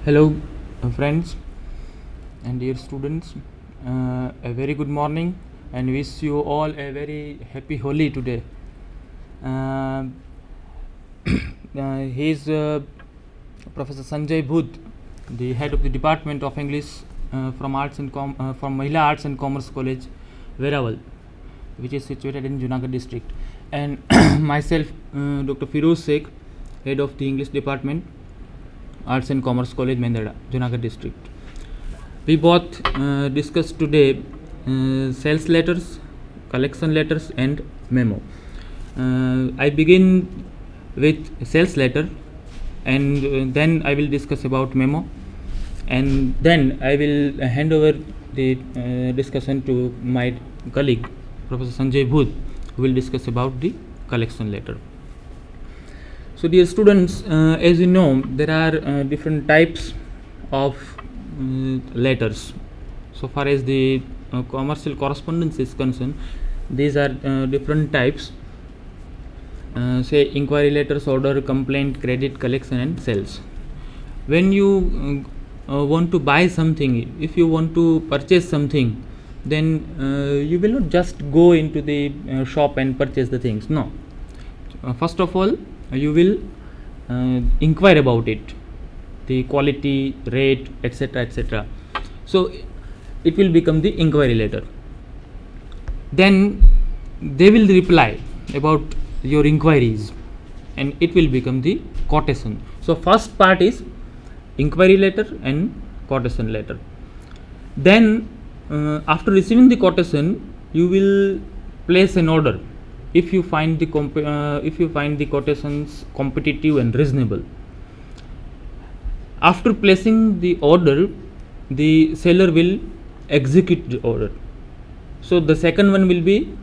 Hello, friends and dear students. A very good morning and wish you all a very happy Holi today. Uh, he is Professor Sanjay Bhuth, the head of the Department of English from Mahila Arts and Commerce College, Veraval, which is situated in Junagadh district, and myself, Dr. Firoz Sheikh, head of the English Department, Arts and Commerce College, Mendada, Junagadh district. We both discussed today sales letters, collection letters, and memo. I begin with sales letter, and then I will discuss about memo, and then I will hand over the discussion to my colleague, Professor Sanjay Bhuth, who will discuss about the collection letter. So, dear students, as you know, there are different types of letters. So far as the commercial correspondence is concerned, these are different types. Say inquiry letters, order, complaint, credit, collection, and sales. When you want to buy something, if you want to purchase something, then you will not just go into the shop and purchase the things. No. First of all, you will inquire about it, the quality, rate, etc., etc. So it will become the inquiry letter. Then they will reply about your inquiries, and it will become the quotation. So first part is inquiry letter and quotation letter. Then after receiving the quotation, you will place an order if you find the quotations competitive and reasonable. After placing the order, the seller will execute the order. So the second one will be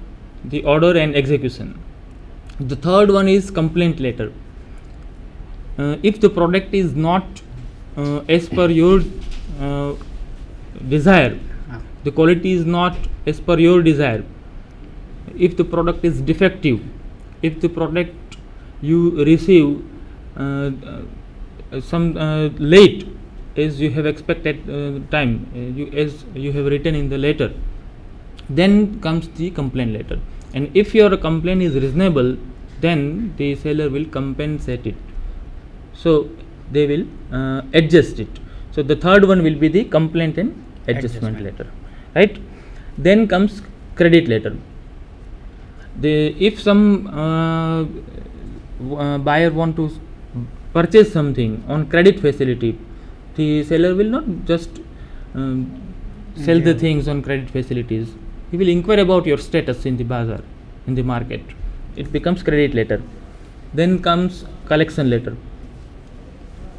the order and execution. The third one is complaint letter. If the product is not as per your desire, the quality is not as per your desire, if the product is defective, if the product you receive some late as you have expected time, as you have written in the letter, then comes the complaint letter. And if your complaint is reasonable, then the seller will compensate it. So they will adjust it. So the third one will be the complaint and adjustment letter, right? Then comes credit letter. If some buyer want to purchase something on credit facility, the seller will not just sell the things on credit facilities. He will inquire about your status in the bazaar, in the market. It becomes credit letter. Then comes collection letter.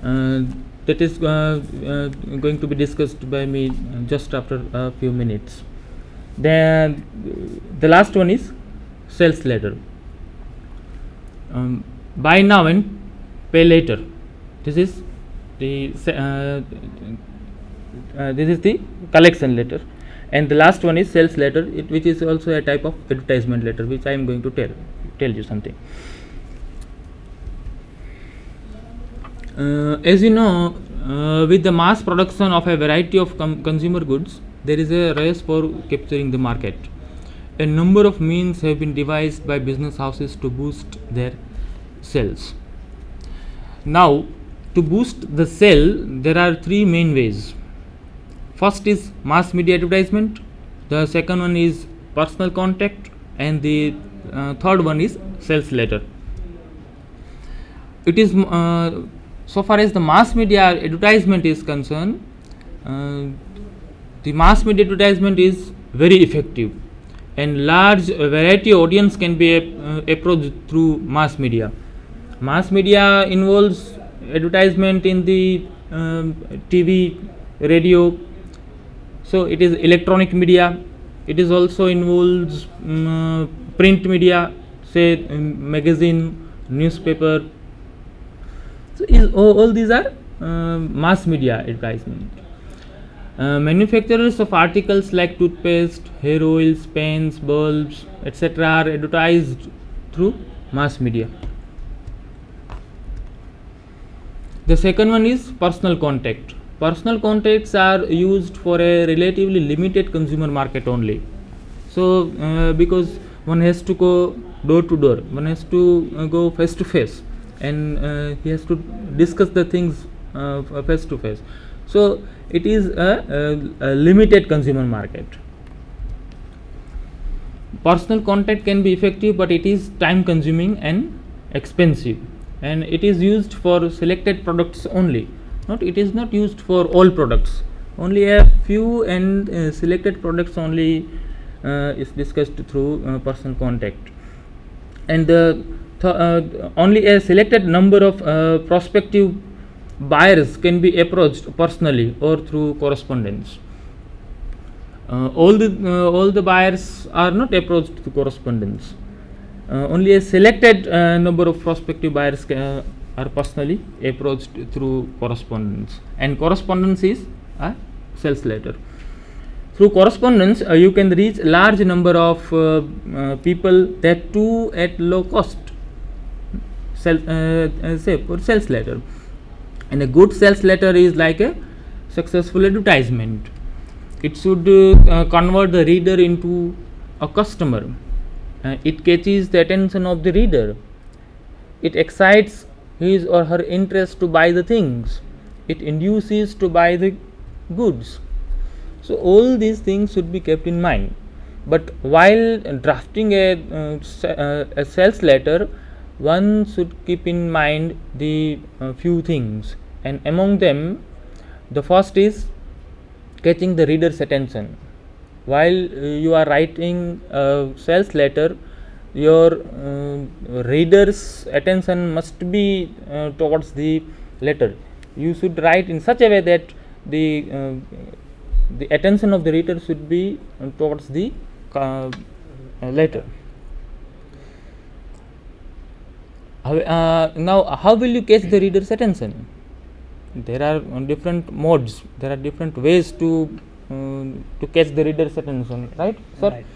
That is going to be discussed by me just after a few minutes. Then the last one is sales letter. Buy now and pay later. This is the collection letter, and the last one is sales letter, which is also a type of advertisement letter, which I am going to tell you something. As you know, with the mass production of a variety of consumer goods, there is a race for capturing the market. A number of means have been devised by business houses to boost their sales. Now, to boost the sale, there are three main ways. First is mass media advertisement, the second one is personal contact, and the third one is sales letter. It is so far as the mass media advertisement is concerned, the mass media advertisement is very effective, and large variety audience can be approached through mass media. Mass media involves advertisement in the TV, radio. So it is electronic media. It is also involves print media, say magazine, newspaper. So all these are mass media advertisement. Manufacturers of articles like toothpaste, hair oils, pens, bulbs, etc. are advertised through mass media. The second one is personal contact. Personal contacts are used for a relatively limited consumer market only. So because one has to go door to door, one has to go face to face, and he has to discuss the things face to face. So it is a limited consumer market. Personal contact can be effective, but it is time consuming and expensive, and it is used for selected products only. It is not used for all products. Only a few and selected products only is discussed through personal contact, and only a selected number of prospective buyers can be approached personally or through correspondence. All the buyers are not approached through correspondence. Only a selected number of prospective buyers are personally approached through correspondence, and correspondence is a sales letter. Through correspondence, you can reach a large number of people, that too at low cost. Say for sales letter, and a good sales letter is like a successful advertisement. It should convert the reader into a customer. It catches the attention of the reader. It excites his or her interest to buy the things. It induces to buy the goods. So all these things should be kept in mind. But while drafting a sales letter, one should keep in mind the few things, and among them, the first is catching the reader's attention. While you are writing a sales letter, your reader's attention must be towards the letter. You should write in such a way that the attention of the reader should be towards the letter. Now, how will you catch the reader's attention? There are different modes. There are different ways to catch the reader's attention, right, sir? Right.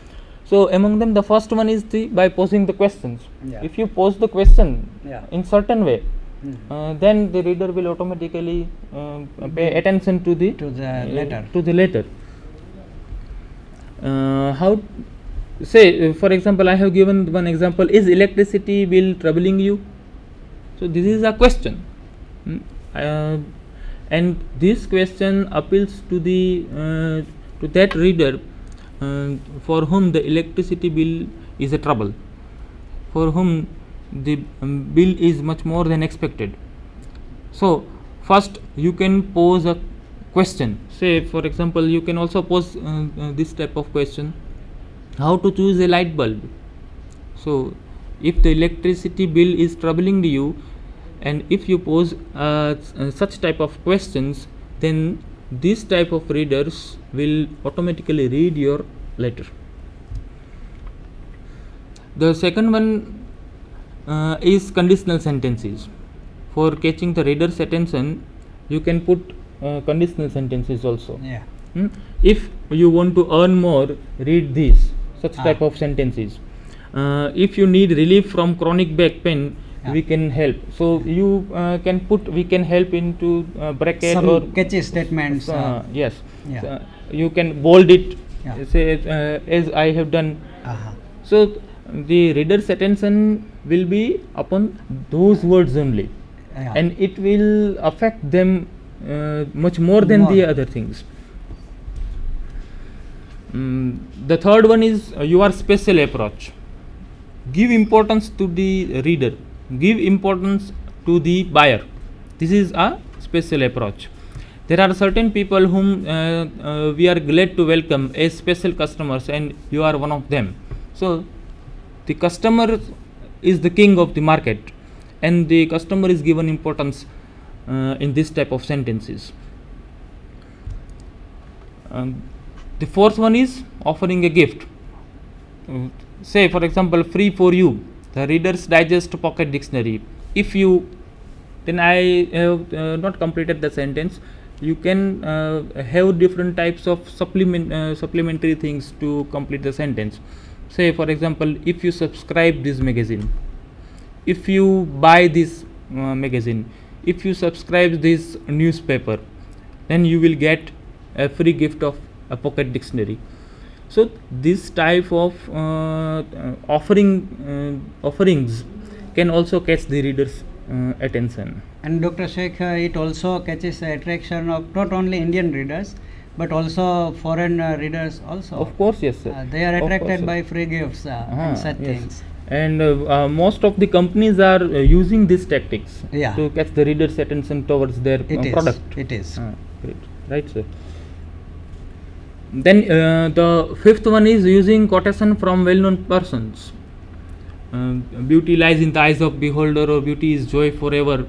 So among them, the first one is by posing the questions. Yeah. If you pose the question Yeah. in certain way, Mhm. then the reader will automatically pay attention to the letter. How? Say, for example, I have given one example: is electricity bill troubling you? So this is a question, and this question appeals to that reader for whom the electricity bill is a trouble, for whom the bill is much more than expected. So first you can pose a question. Say, for example, you can also pose this type of question: how to choose a light bulb? So if the electricity bill is troubling you, and if you pose such type of questions, then this type of readers will automatically read your letter. The second one is conditional sentences. For catching the reader's attention, you can put conditional sentences also. Yeah. If you want to earn more, read these, such type of sentences. If you need relief from chronic back pain, we can help. So you can put "we can help" into bracket Some or catchy statements. yes. Yeah. You can bold it. Yeah. Say as I have done. Uh-huh. So the reader's attention will be upon those words only, Yeah. and it will affect them much more than the other things. The third one is your special approach. Give importance to the reader. Give importance to the buyer. This is a special approach. There are certain people whom we are glad to welcome as special customers, and you are one of them. So the customer is the king of the market, and the customer is given importance in this type of sentences. The fourth one is offering a gift. Say, for example, free for you, the Reader's Digest Pocket Dictionary. If you, then I have not completed the sentence. You can have different types of supplementary things to complete the sentence. Say, for example, if you subscribe this magazine, if you buy this magazine, if you subscribe this newspaper, then you will get a free gift of a pocket dictionary. So this type of offerings can also catch the reader's attention. And Dr. Sheikh, it also catches the attraction of not only Indian readers but also foreign readers also. Of course, yes, sir. They are Of course, attracted sir. by free gifts and such Yes. things. And most of the companies are using these tactics Yeah. to catch the reader's attention towards their It is. product. It is. Great. Right, sir. Then the fifth one is using quotation from well-known persons. Beauty lies in the eyes of beholder, or beauty is joy forever.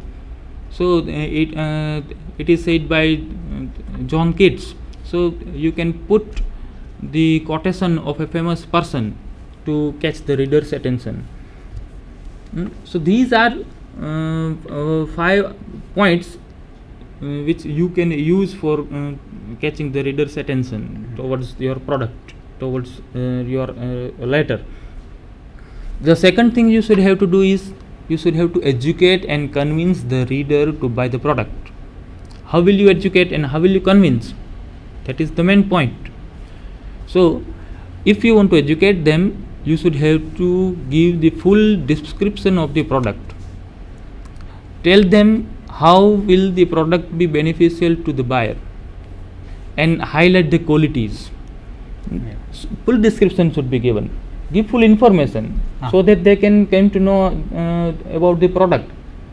So it is said by John Keats. So you can put the quotation of a famous person to catch the reader's attention. So these are 5 points which you can use for catching the reader's attention towards your product, towards your letter. The second thing you should have to do is you should have to educate and convince the reader to buy the product. How will you educate and how will you convince? That is the main point. So if you want to educate them, you should have to give the full description of the product. Tell them how will the product be beneficial to the buyer and highlight the qualities. Full description should be given. Give full information so that they can come to know about the product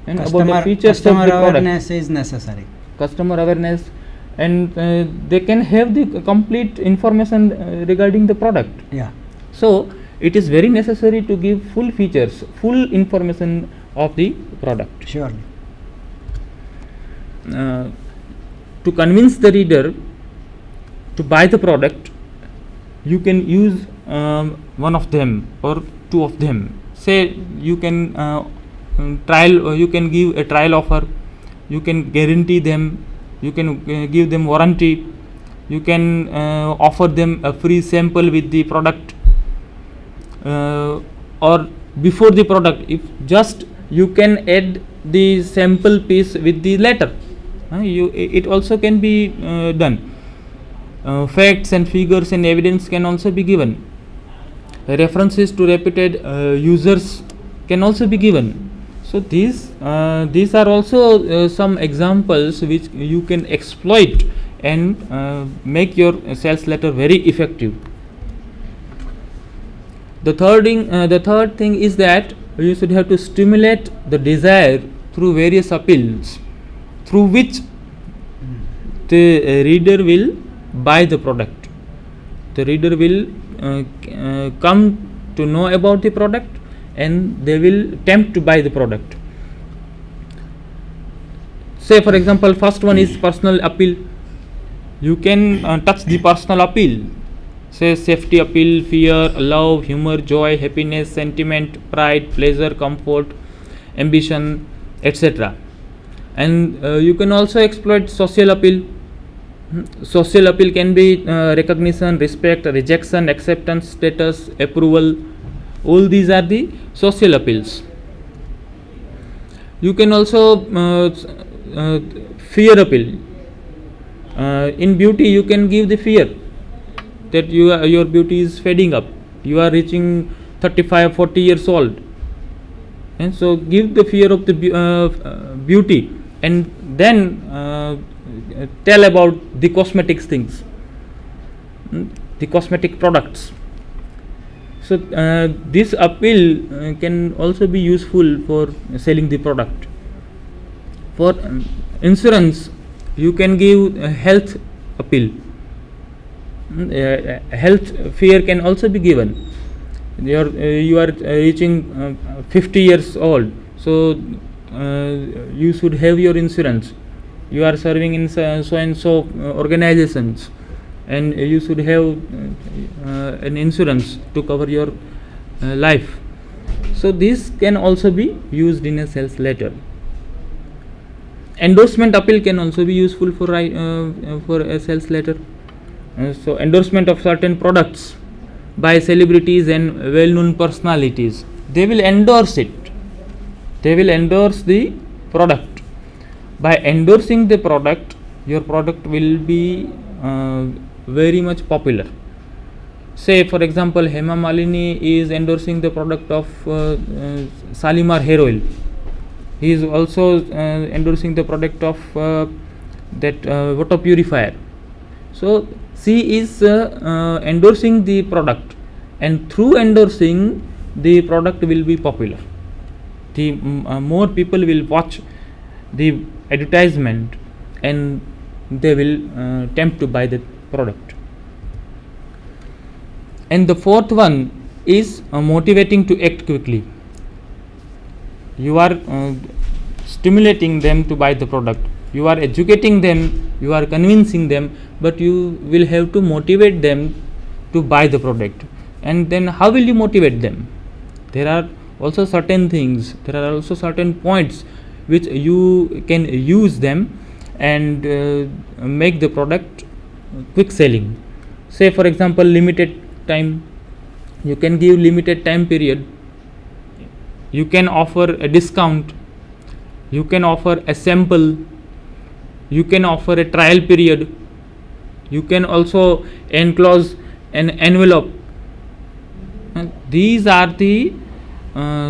and about the features of Customer the product. awareness is necessary. Customer awareness, and they can have the complete information regarding the product. Yeah. So it is very necessary to give full features, full information of the product. Surely. To convince the reader to buy the product, you can use one of them or two of them. Say you can trial, you can give a trial offer, you can guarantee them, you can give them warranty, you can offer them a free sample with the product, or before the product, if just you can add the sample piece with the letter. It also can be done. Facts and figures and evidence can also be given. References to reputed users can also be given. So these are also some examples which you can exploit and make your sales letter very effective. The third thing is that you should have to stimulate the desire through various appeals, through which the reader will buy the product. The reader will come to know about the product and they will tempt to buy the product. Say for example, first one is personal appeal. You can touch the personal appeal. Say safety appeal, fear, love, humor, joy, happiness, sentiment, pride, pleasure, comfort, ambition, etc. And you can also exploit social appeal. Social appeal can be recognition, respect, rejection, acceptance, status, approval. All these are the social appeals. You can also fear appeal. In beauty, you can give the fear that your beauty is fading up. You are reaching 35, 40 years old, and so give the fear of the beauty, and then tell about the cosmetics things, the cosmetic products. So this appeal can also be useful for selling the product. For insurance, you can give a health appeal. Health fear can also be given. You are reaching 50 years old, so you should have your insurance. You are serving in so and so organizations, and you should have an insurance to cover your life. So this can also be used in a sales letter. Endorsement appeal can also be useful for a sales letter. So endorsement of certain products by celebrities and well-known personalities, they will endorse it. They will endorse the product. by endorsing the product, your product will be very much popular. Say for example, Hema Malini is endorsing the product of Shalimar hair oil. He is also endorsing the product of that water purifier. So she is endorsing the product, and through endorsing the product will be popular. The more people will watch the advertisement and they will tempt to buy the product. And the fourth one is motivating to act quickly. You are stimulating them to buy the product, you are educating them, you are convincing them, but you will have to motivate them to buy the product. And then how will you motivate them? There are also certain things, there are also certain points which you can use them and make the product quick selling. Say for example, limited time, you can give limited time period, you can offer a discount, you can offer a sample, you can offer a trial period, you can also enclose an envelope. And these are the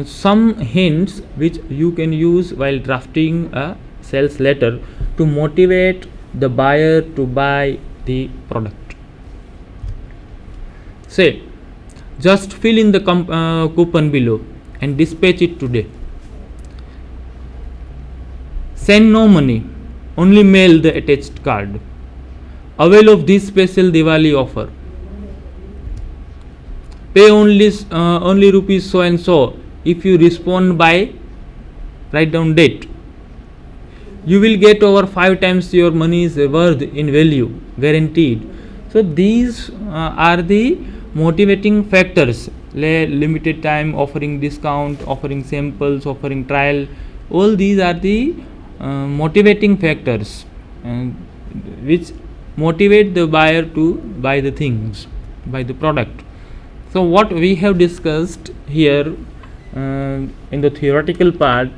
some hints which you can use while drafting a sales letter to motivate the buyer to buy the product. Say, just fill in the coupon below and dispatch it today. Send no money, only mail the attached card. Avail of this special Diwali offer. Pay only rupees so and so if you respond by, write down date. You will get over 5 times your money's worth in value, guaranteed. So these are the motivating factors. Limited time, offering discount, offering samples, offering trial, all these are the motivating factors which motivate the buyer to buy the things, buy the product. So what we have discussed here in the theoretical part